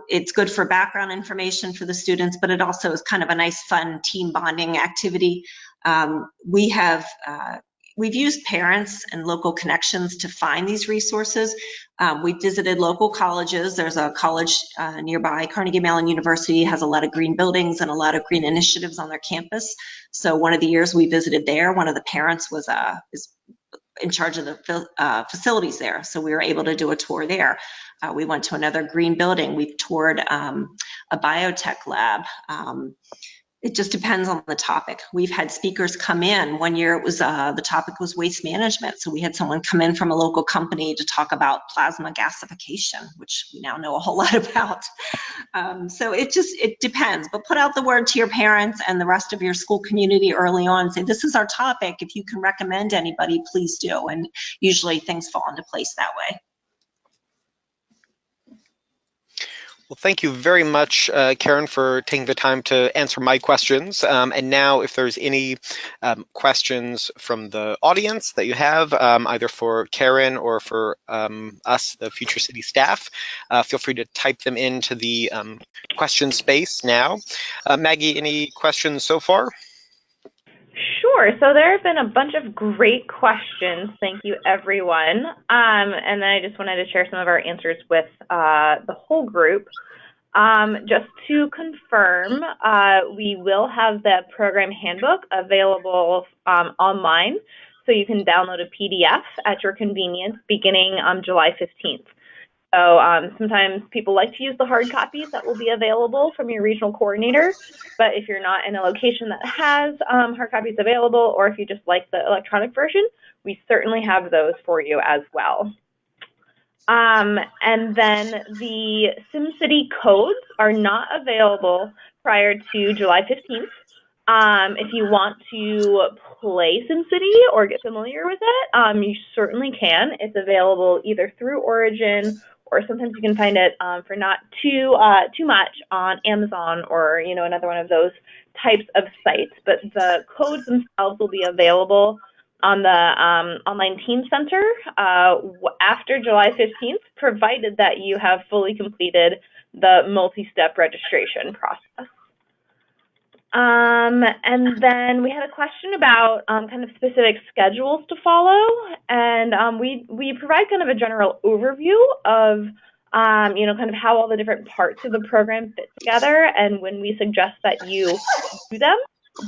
It's good for background information for the students, but it also is kind of a nice, fun team bonding activity. We've used parents and local connections to find these resources. We visited local colleges. There's a college nearby, Carnegie Mellon University, has a lot of green buildings and a lot of green initiatives on their campus. So one of the years we visited there, one of the parents was is in charge of the facilities there. So we were able to do a tour there. We went to another green building. We toured a biotech lab. It just depends on the topic. We've had speakers come in. One year it was the topic was waste management. So we had someone come in from a local company to talk about plasma gasification, which we now know a whole lot about. So it depends. But put out the word to your parents and the rest of your school community early on. Say, this is our topic. If you can recommend anybody, please do. And usually things fall into place that way. Well, thank you very much, Karen, for taking the time to answer my questions. And now, if there's any questions from the audience that you have, either for Karen or for us, the Future City staff, feel free to type them into the question space now. Maggie, any questions so far? Sure. So there have been a bunch of great questions. Thank you, everyone. And then I just wanted to share some of our answers with the whole group. Just to confirm, we will have the program handbook available online, so you can download a PDF at your convenience beginning July 15th. So sometimes people like to use the hard copies that will be available from your regional coordinator, but if you're not in a location that has hard copies available, or if you just like the electronic version, we certainly have those for you as well. And then the SimCity codes are not available prior to July 15th. If you want to play SimCity or get familiar with it, you certainly can. It's available either through Origin, or sometimes you can find it for not too much on Amazon or another one of those types of sites. But the codes themselves will be available on the online Team Center after July 15th, provided that you have fully completed the multi-step registration process. And then we had a question about kind of specific schedules to follow, and we provide kind of a general overview of kind of how all the different parts of the program fit together and when we suggest that you do them.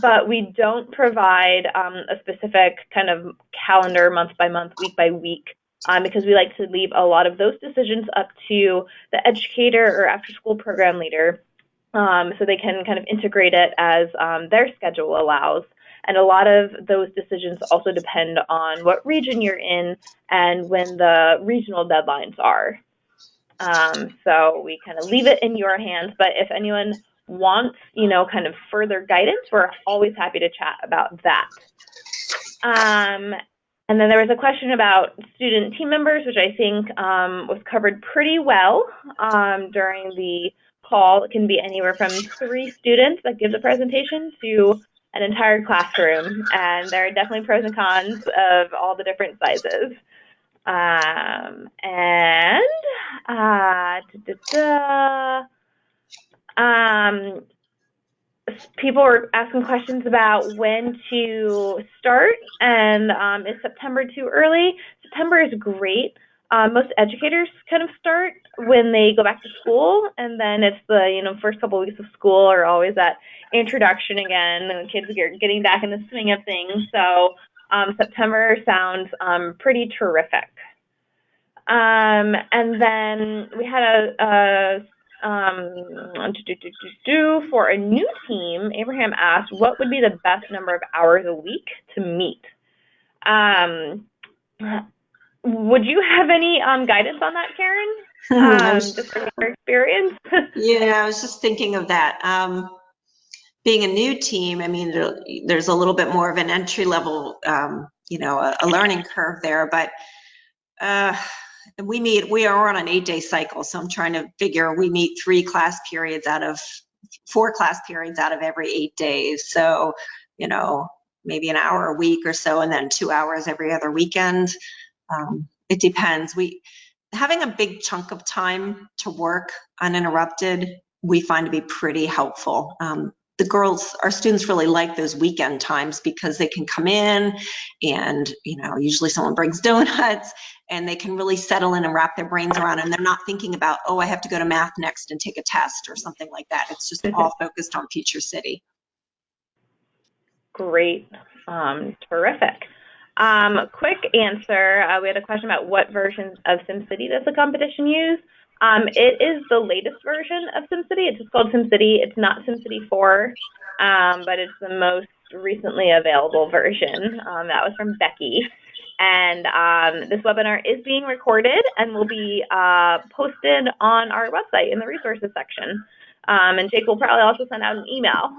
But we don't provide a specific kind of calendar month by month, week by week, because we like to leave a lot of those decisions up to the educator or after school program leader, so they can kind of integrate it as their schedule allows. And a lot of those decisions also depend on what region you're in and when the regional deadlines are. So we kind of leave it in your hands, but if anyone wants, kind of further guidance, we're always happy to chat about that. And then there was a question about student team members, which I think was covered pretty well during the call. It can be anywhere from 3 students that give the presentation to an entire classroom, and there are definitely pros and cons of all the different sizes. People are asking questions about when to start, and is September too early? September is great. Most educators kind of start when they go back to school, and then it's the first couple of weeks of school are always that introduction again, and the kids are getting back in the swing of things. So September sounds pretty terrific. And then we had for a new team, Abraham asked, what would be the best number of hours a week to meet? Would you have any guidance on that, Karen? Just from your experience? Yeah, I was just thinking of that. Being a new team, I mean, there's a little bit more of an entry level, a learning curve there, but we are on an 8-day cycle, so I'm trying to figure we meet 4 class periods out of every 8 days. So, maybe an hour a week or so, and then 2 hours every other weekend. It depends. Having a big chunk of time to work uninterrupted, we find to be pretty helpful. Our students really like those weekend times because they can come in and, usually someone brings donuts and they can really settle in and wrap their brains around, and they're not thinking about, oh, I have to go to math next and take a test or something like that. It's just all focused on Future City. Great. Terrific. Quick answer. We had a question about what versions of SimCity does the competition use? It is the latest version of SimCity. It's just called SimCity. It's not SimCity 4, but it's the most recently available version. That was from Becky. And this webinar is being recorded and will be posted on our website in the resources section. And Jake will probably also send out an email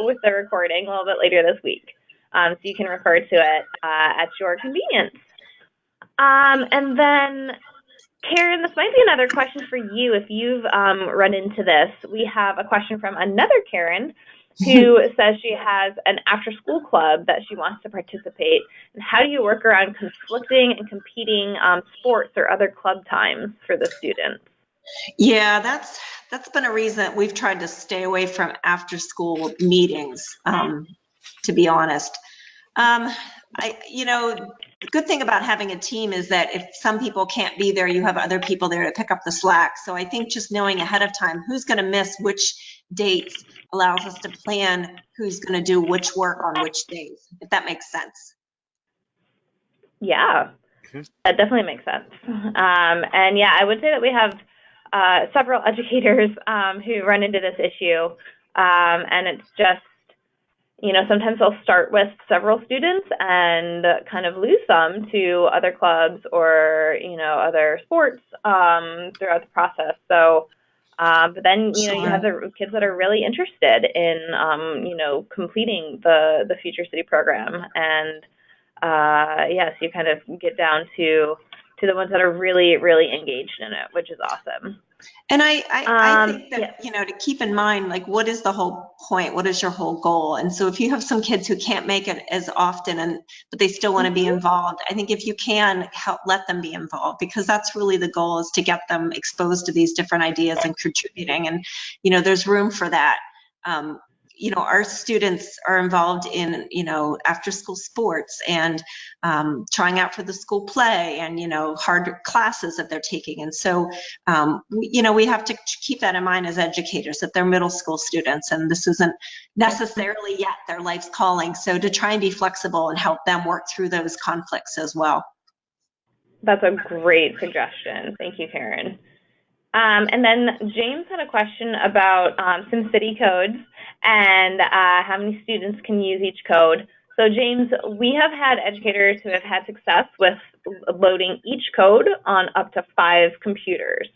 with the recording a little bit later this week. So you can refer to it at your convenience. And then, Karen, this might be another question for you if you've run into this. We have a question from another Karen who says she has an after-school club that she wants to participate. And how do you work around conflicting and competing sports or other club times for the students? Yeah, that's been a reason that we've tried to stay away from after-school meetings, to be honest. The good thing about having a team is that if some people can't be there, you have other people there to pick up the slack. So I think just knowing ahead of time who's going to miss which dates allows us to plan who's going to do which work on which days, if that makes sense. Yeah, that definitely makes sense. And yeah, I would say that we have several educators who run into this issue, and it's just, sometimes they'll start with several students and kind of lose some to other clubs or, other sports throughout the process. So, but then, you have the kids that are really interested in, completing the Future City program. And, yes, you kind of get down to the ones that are really, really engaged in it, which is awesome. And I think that, to keep in mind, like, what is the whole point? What is your whole goal? And so if you have some kids who can't make it as often, but they still want to be involved, I think if you can help, let them be involved, because that's really the goal, is to get them exposed to these different ideas and contributing. And, there's room for that. Our students are involved in, after school sports and trying out for the school play and, hard classes that they're taking. And so, we have to keep that in mind as educators, that they're middle school students and this isn't necessarily yet their life's calling. So to try and be flexible and help them work through those conflicts as well. That's a great suggestion. Thank you, Karen. And then James had a question about SimCity codes and how many students can use each code. So James, we have had educators who have had success with loading each code on up to 5 computers.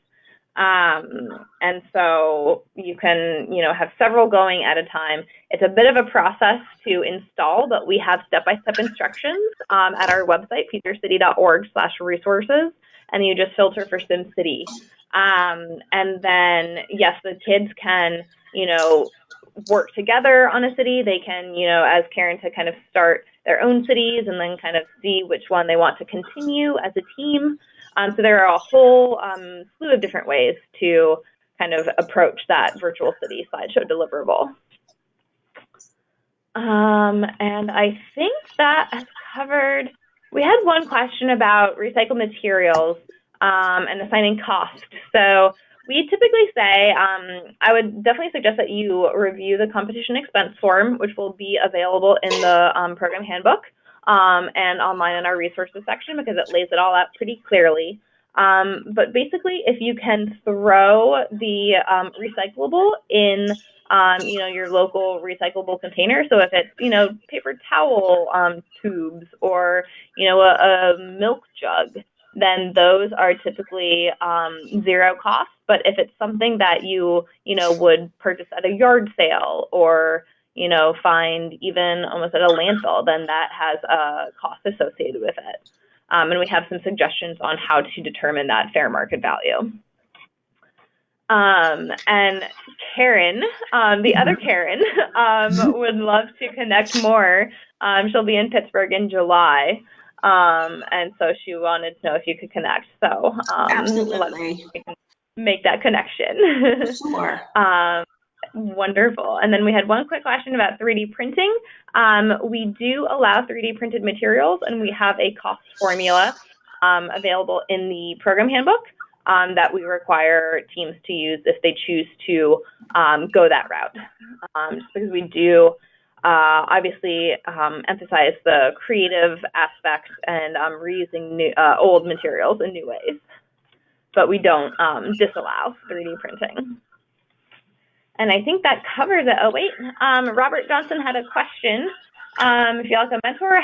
And so you can, have several going at a time. It's a bit of a process to install, but we have step-by-step instructions at our website, futurecity.org/resources, and you just filter for SimCity. And then, yes, the kids can, work together on a city. They can, as Karen said, kind of start their own cities and then kind of see which one they want to continue as a team. So there are a whole slew of different ways to kind of approach that virtual city slideshow deliverable. And I think that has covered, we had one question about recycled materials and assigning cost. So we typically say, I would definitely suggest that you review the competition expense form, which will be available in the program handbook and online in our resources section, because it lays it all out pretty clearly. But basically, if you can throw the recyclable in, your local recyclable container. So if it's, paper towel tubes or, a milk jug, then those are typically zero cost. But if it's something that you would purchase at a yard sale or, find even almost at a landfill, then that has a cost associated with it. And we have some suggestions on how to determine that fair market value. And Karen, the other Karen, would love to connect more. She'll be in Pittsburgh in July. And so she wanted to know if you could connect. So Absolutely. Let's make that connection. Sure. Wonderful. And then we had one quick question about 3D printing. We do allow 3D printed materials, and we have a cost formula available in the program handbook that we require teams to use if they choose to go that route. Just because we do obviously emphasize the creative aspects and reusing old materials in new ways. but we don't disallow 3D printing. And I think that covers it. Oh, wait, Robert Johnson had a question. If you like a mentor,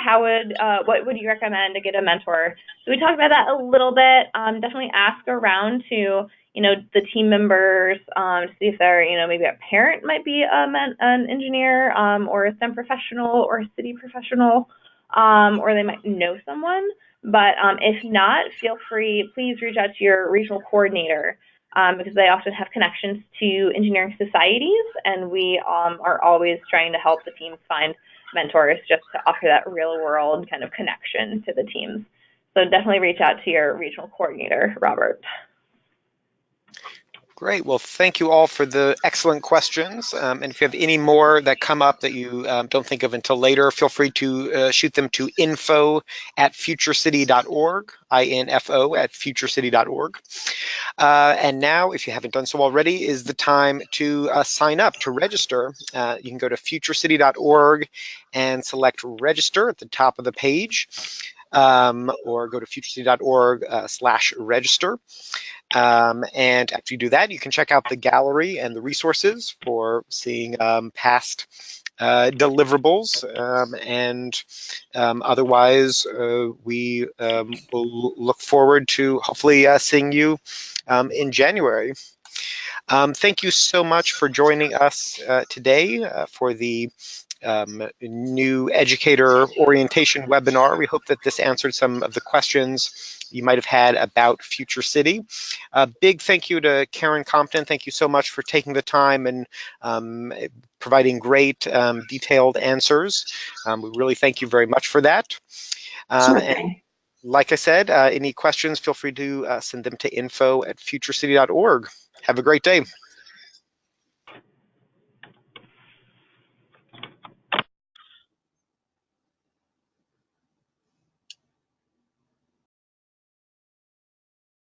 what would you recommend to get a mentor? So we talked about that a little bit. Definitely ask around to, the team members to see if they're, maybe a parent might be an engineer or a STEM professional or a city professional, or they might know someone. But if not, feel free, please reach out to your regional coordinator. Because they often have connections to engineering societies, and we are always trying to help the teams find mentors just to offer that real-world kind of connection to the teams. So definitely reach out to your regional coordinator, Robert. Great. Well, thank you all for the excellent questions. And if you have any more that come up that you don't think of until later, feel free to shoot them to info@futurecity.org, info@futurecity.org. And now, if you haven't done so already, is the time to sign up, to register. You can go to futurecity.org and select register at the top of the page, or go to futurecity.org/register. And after you do that, you can check out the gallery and the resources for seeing past deliverables, and otherwise we will look forward to hopefully seeing you in January. Thank you so much for joining us today for the new educator orientation webinar. We hope that this answered some of the questions you might have had about Future City. A big thank you to Karen Compton. Thank you so much for taking the time and providing great detailed answers. We really thank you very much for that. Sure and thing. like I said, any questions, feel free to send them to info@futurecity.org. Have a great day.